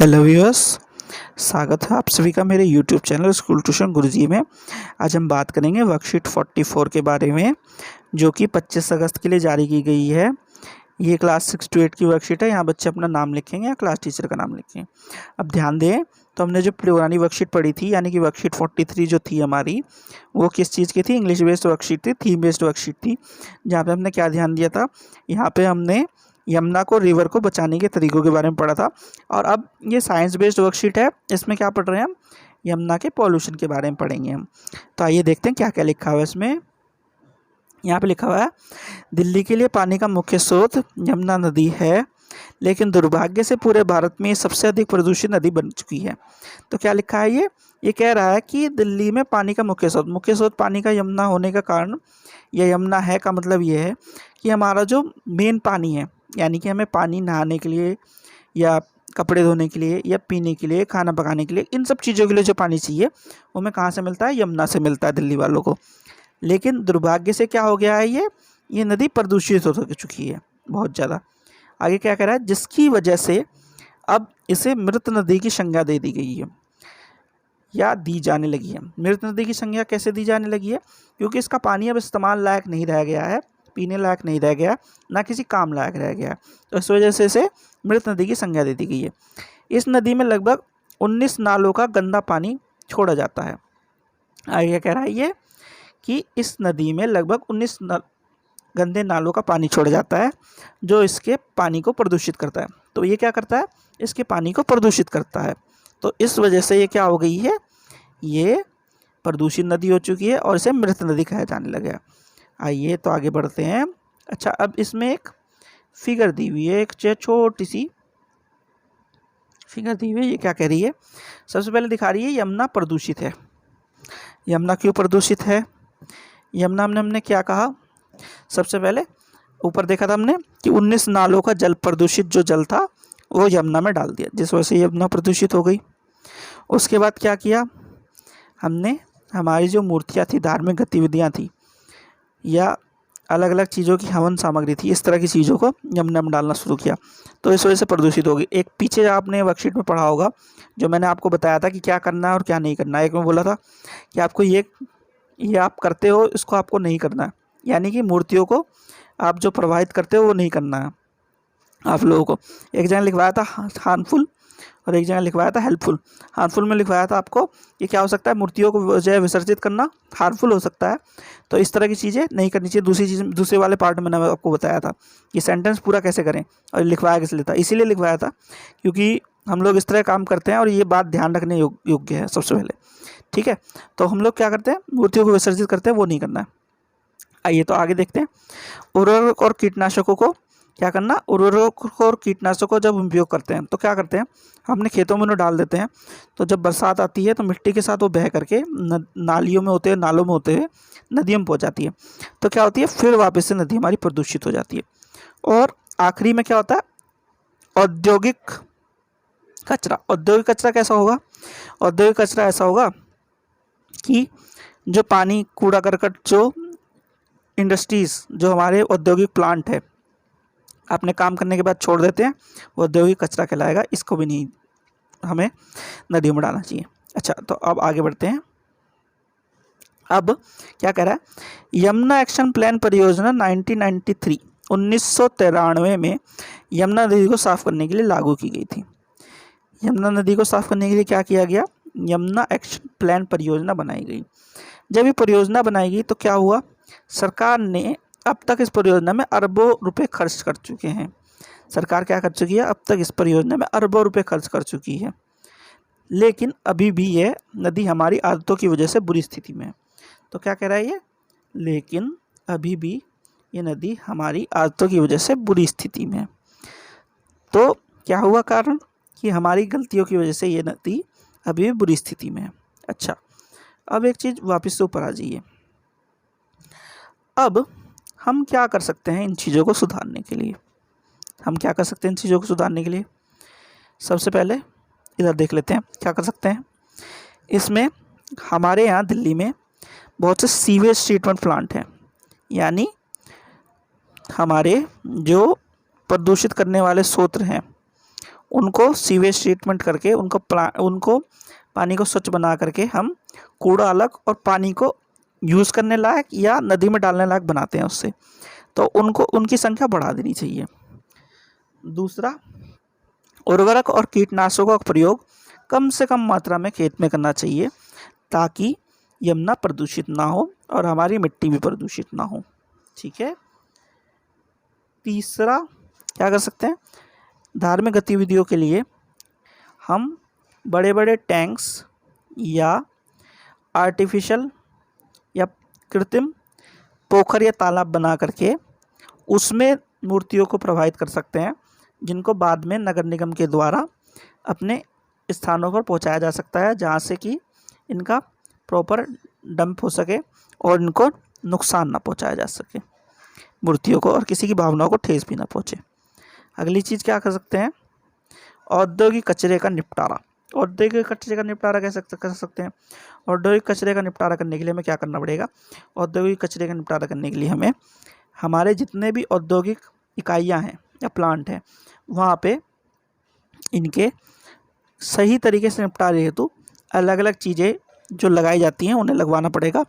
Hello viewers, स्वागत है आप सभी का मेरे यूट्यूब चैनल स्कूल ट्यूशन गुरुजी में। आज हम बात करेंगे वर्कशीट 44 के बारे में, जो कि 25 अगस्त के लिए जारी की गई है। ये क्लास 6 to 8 की वर्कशीट है। यहाँ बच्चे अपना नाम लिखेंगे या क्लास टीचर का नाम लिखेंगे। अब ध्यान दें, तो हमने जो पुरानी वर्कशीट पढ़ी थी, यानी कि वर्कशीट 43 जो थी हमारी, वो किस चीज़ की थी? इंग्लिश बेस्ड वर्कशीट थी, थीम बेस्ड वर्कशीट थी। जहाँ पे हमने क्या ध्यान दिया था? यहाँ पे हमने यमुना को, रिवर को बचाने के तरीकों के बारे में पढ़ा था। और अब ये साइंस बेस्ड वर्कशीट है, इसमें क्या पढ़ रहे हैं हम? यमुना के पॉल्यूशन के बारे में पढ़ेंगे हम। तो आइए देखते हैं क्या क्या लिखा हुआ है इसमें। यहाँ पे लिखा हुआ है, दिल्ली के लिए पानी का मुख्य स्रोत यमुना नदी है, लेकिन दुर्भाग्य से पूरे भारत में ये सबसे अधिक प्रदूषित नदी बन चुकी है। तो क्या लिखा है ये कह रहा है कि दिल्ली में पानी का मुख्य स्रोत पानी का यमुना होने का कारण, यह यमुना है का मतलब ये है कि हमारा जो मेन पानी है, यानी कि हमें पानी नहाने के लिए या कपड़े धोने के लिए या पीने के लिए, खाना पकाने के लिए, इन सब चीज़ों के लिए जो पानी चाहिए वो हमें कहाँ से मिलता है? यमुना से मिलता है दिल्ली वालों को। लेकिन दुर्भाग्य से क्या हो गया है, ये नदी प्रदूषित हो चुकी है बहुत ज़्यादा। आगे क्या कह रहा है? जिसकी वजह से अब इसे मृत नदी की संज्ञा दे दी गई है या दी जाने लगी है। मृत नदी की संज्ञा कैसे दी जाने लगी है? क्योंकि इसका पानी अब इस्तेमाल लायक नहीं रह गया है, पीने लायक नहीं रह गया, ना किसी काम लायक रह गया। तो इस वजह से इसे मृत नदी की संज्ञा दे दी गई है। इस नदी में लगभग 19 नालों का गंदा पानी छोड़ा जाता है। आगे क्या कह रहा है ये कि इस नदी में लगभग 19 गंदे नालों का पानी छोड़ा जाता है, जो इसके पानी को प्रदूषित करता है। तो ये क्या करता है? इसके पानी को प्रदूषित करता है। तो इस वजह से ये क्या हो गई है? ये प्रदूषित नदी हो चुकी है और इसे मृत नदी कहा जाने लगा। आइए तो आगे बढ़ते हैं। अच्छा, अब इसमें एक फिगर दी हुई है, एक छोटी सी फिगर दी हुई है। ये क्या कह रही है? सबसे पहले दिखा रही है यमुना प्रदूषित है। यमुना क्यों प्रदूषित है? यमुना में हमने क्या कहा? सबसे पहले ऊपर देखा था हमने कि 19 नालों का जल, प्रदूषित जो जल था वो यमुना में डाल दिया, जिस वजह से यमुना प्रदूषित हो गई। उसके बाद क्या किया हमने? हमारी जो मूर्तियाँ थी, धार्मिक गतिविधियाँ थी, या अलग अलग चीज़ों की हवन सामग्री थी, इस तरह की चीज़ों को यमुना में डालना शुरू किया, तो इस वजह से प्रदूषित होगी। एक पीछे आपने वर्कशीट में पढ़ा होगा, जो मैंने आपको बताया था कि क्या करना है और क्या नहीं करना है। एक में बोला था कि आपको ये आप करते हो, इसको आपको नहीं करना है, यानी कि मूर्तियों को आप जो प्रभावित करते हो वो नहीं करना है आप लोगों को। एक जगह लिखवाया था हार्मफुल और एक जगह लिखवाया था हेल्पफुल। हार्मफुल में लिखवाया था आपको ये क्या हो सकता है, मूर्तियों को जो है विसर्जित करना हार्मफुल हो सकता है, तो इस तरह की चीज़ें नहीं करनी चाहिए। दूसरे वाले पार्ट में मैंने आपको बताया था कि सेंटेंस पूरा कैसे करें, और लिखवाया किस लिए था, इसीलिए लिखवाया था क्योंकि हम लोग इस तरह काम करते हैं और ये बात ध्यान रखने योग्य है सबसे पहले। ठीक है, तो हम लोग क्या करते हैं? मूर्तियों को विसर्जित करते हैं, वो नहीं करना है। आइए तो आगे देखते हैं। उर्वरक और कीटनाशकों को क्या करना? उर्वरक और कीटनाशकों जब हम उपयोग करते हैं तो क्या करते हैं? हमने खेतों में उन्हें डाल देते हैं, तो जब बरसात आती है तो मिट्टी के साथ वो बह करके नालियों में होते हुए, नालों में होते हुए नदियों में पहुँच जाती है। तो क्या होती है? फिर वापस से नदी हमारी प्रदूषित हो जाती है। और आखिरी में क्या होता है? औद्योगिक कचरा। औद्योगिक कचरा कैसा होगा? औद्योगिक कचरा ऐसा होगा कि जो पानी, कूड़ा करकट, जो इंडस्ट्रीज़, जो हमारे औद्योगिक प्लांट है, अपने काम करने के बाद छोड़ देते हैं, वो औद्योगिक कचरा कहलाएगा। इसको भी नहीं हमें नदियों में डालना चाहिए। अच्छा, तो अब आगे बढ़ते हैं। अब क्या कह रहा है? यमुना एक्शन प्लान परियोजना 1993 में यमुना नदी को साफ करने के लिए लागू की गई थी। यमुना नदी को साफ करने के लिए क्या किया गया? यमुना एक्शन प्लान परियोजना बनाई गई। जब ये परियोजना बनाई गई तो क्या हुआ? सरकार ने अब तक इस परियोजना में अरबों रुपए खर्च कर चुके हैं। सरकार क्या कर चुकी है? अब तक इस परियोजना में अरबों रुपए खर्च कर चुकी है, लेकिन अभी भी ये नदी हमारी आदतों की वजह से बुरी स्थिति में है। तो क्या कह रहा है ये? लेकिन अभी भी ये नदी हमारी आदतों की वजह से बुरी स्थिति में है। तो क्या हुआ कारण? कि हमारी गलतियों की वजह से ये नदी अभी भी बुरी स्थिति में है। अच्छा, अब एक चीज़ वापस से ऊपर आ जाइए। अब हम क्या कर सकते हैं इन चीज़ों को सुधारने के लिए? हम क्या कर सकते हैं इन चीज़ों को सुधारने के लिए? सबसे पहले इधर देख लेते हैं क्या कर सकते हैं। इसमें हमारे यहाँ दिल्ली में बहुत से सीवेज ट्रीटमेंट प्लांट हैं, यानी हमारे जो प्रदूषित करने वाले स्रोत हैं उनको सीवेज ट्रीटमेंट करके उनको पानी को स्वच्छ बना करके हम कूड़ा अलग और पानी को यूज़ करने लायक या नदी में डालने लायक बनाते हैं उससे, तो उनकी संख्या बढ़ा देनी चाहिए। दूसरा, उर्वरक और कीटनाशकों का प्रयोग कम से कम मात्रा में खेत में करना चाहिए ताकि यमुना प्रदूषित ना हो और हमारी मिट्टी भी प्रदूषित ना हो। ठीक है। तीसरा क्या कर सकते हैं, धार्मिक गतिविधियों के लिए हम बड़े बड़े टैंक्स या आर्टिफिशियल या कृत्रिम पोखर या तालाब बना करके उसमें मूर्तियों को प्रवाहित कर सकते हैं, जिनको बाद में नगर निगम के द्वारा अपने स्थानों पर पहुंचाया जा सकता है, जहां से कि इनका प्रॉपर डंप हो सके और इनको नुकसान ना पहुंचाया जा सके, मूर्तियों को, और किसी की भावनाओं को ठेस भी ना पहुंचे। अगली चीज़ क्या कर सकते हैं, औद्योगिक कचरे का निपटारा। औद्योगिक कचरे का निपटारा कैसे कर सकते हैं? औद्योगिक कचरे का निपटारा करने के लिए हमें क्या करना पड़ेगा? औद्योगिक कचरे का निपटारा करने के लिए हमें हमारे जितने भी औद्योगिक इकाइयां हैं या प्लांट हैं, वहाँ पे इनके सही तरीके से निपटारे हेतु अलग अलग चीज़ें जो लगाई जाती हैं उन्हें लगवाना पड़ेगा,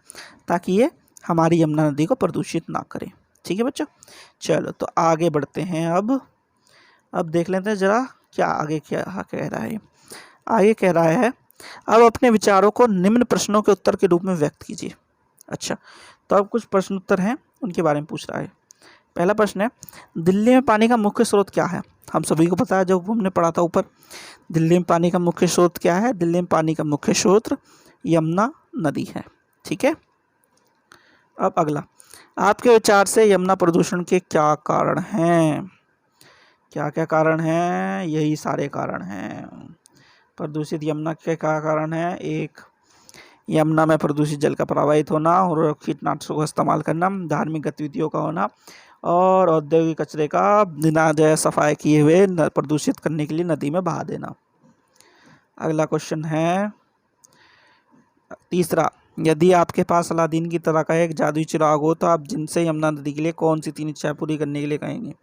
ताकि ये हमारी यमुना नदी को प्रदूषित ना करें। ठीक है बच्चों, चलो तो आगे बढ़ते हैं। अब देख लेते हैं ज़रा क्या आगे क्या कह रहा है। आगे कह रहा है, अब अपने विचारों को निम्न प्रश्नों के उत्तर के रूप में व्यक्त कीजिए। अच्छा, तो अब कुछ प्रश्न उत्तर हैं, उनके बारे में पूछ रहा है। पहला प्रश्न है, दिल्ली में पानी का मुख्य स्रोत क्या है? हम सभी को पता है, जो हमने पढ़ा था ऊपर, दिल्ली में पानी का मुख्य स्रोत क्या है? दिल्ली में पानी का मुख्य स्रोत यमुना नदी है। ठीक है। अब अगला, आपके विचार से यमुना प्रदूषण के क्या कारण हैं? क्या क्या कारण हैं? यही सारे कारण हैं। प्रदूषित यमुना के क्या कारण है? एक, यमुना में प्रदूषित जल का प्रवाहित होना और कीटनाशकों का इस्तेमाल करना, धार्मिक गतिविधियों का होना और औद्योगिक कचरे का बिना जो सफाई किए हुए प्रदूषित करने के लिए नदी में बहा देना। अगला क्वेश्चन है तीसरा, यदि आपके पास अलादीन की तरह का एक जादुई चिराग हो तो आप जिनसे यमुना नदी के लिए कौन सी 3 इच्छाएं पूरी करने के लिए कहेंगे?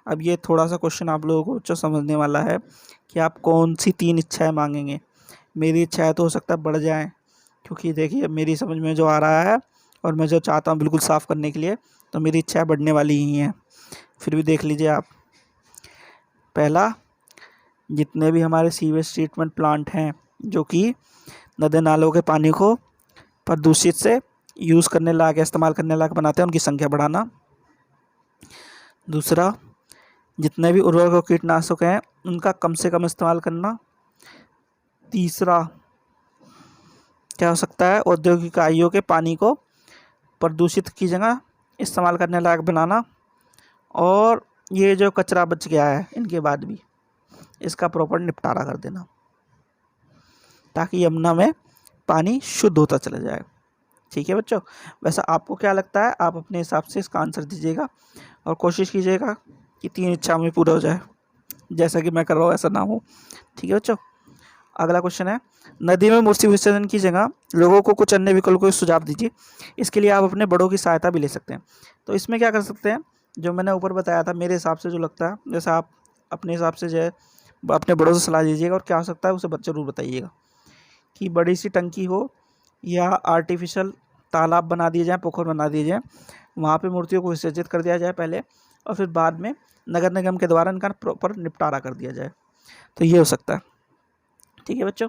अब ये थोड़ा सा क्वेश्चन आप लोगों को बच्चों समझने वाला है कि आप कौन सी 3 इच्छाएं मांगेंगे। मेरी इच्छाएं तो हो सकता है बढ़ जाएं, क्योंकि देखिए मेरी समझ में जो आ रहा है और मैं जो चाहता हूँ बिल्कुल साफ़ करने के लिए, तो मेरी इच्छाएं बढ़ने वाली ही हैं। फिर भी देख लीजिए आप। पहला, जितने भी हमारे सीवेज ट्रीटमेंट प्लांट हैं जो कि नदी नालों के पानी को प्रदूषित से यूज़ करने लायक, इस्तेमाल करने लायक बनाते हैं, उनकी संख्या बढ़ाना। दूसरा, जितने भी उर्वरक और कीटनाशक हैं उनका कम से कम इस्तेमाल करना। तीसरा क्या हो सकता है, औद्योगिक इकाइयों के पानी को प्रदूषित की जगह इस्तेमाल करने लायक बनाना। और ये जो कचरा बच गया है इनके बाद भी इसका प्रॉपर निपटारा कर देना, ताकि यमुना में पानी शुद्ध होता चला जाए। ठीक है बच्चों, वैसा आपको क्या लगता है? आप अपने हिसाब से इसका आंसर दीजिएगा और कोशिश कीजिएगा कि 3 इच्छा में पूरा हो जाए, जैसा कि मैं कर रहा हूँ ऐसा ना हो। ठीक है बच्चों। अगला क्वेश्चन है, नदी में मूर्ति विसर्जन की जगह लोगों को कुछ अन्य विकल्पों के सुझाव दीजिए। इसके लिए आप अपने बड़ों की सहायता भी ले सकते हैं। तो इसमें क्या कर सकते हैं, जो मैंने ऊपर बताया था, मेरे हिसाब से जो लगता है, जैसा आप अपने हिसाब से जो है अपने बड़ों से सलाह लीजिएगा, और क्या हो सकता है उसे ज़रूर बताइएगा। कि बड़ी सी टंकी हो या आर्टिफिशियल तालाब बना दिए जाए, पोखर बना दिए जाए, वहाँ पे मूर्तियों को विसर्जित कर दिया जाए पहले, और फिर बाद में नगर निगम के द्वारा इनका प्रॉपर निपटारा कर दिया जाए। तो ये हो सकता है। ठीक है बच्चों,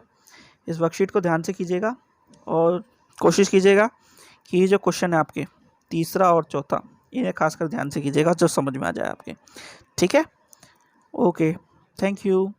इस वर्कशीट को ध्यान से कीजिएगा और कोशिश कीजिएगा कि ये जो क्वेश्चन है आपके तीसरा और चौथा, इन्हें खासकर ध्यान से कीजिएगा, जो समझ में आ जाए आपके। ठीक है, ओके, थैंक यू।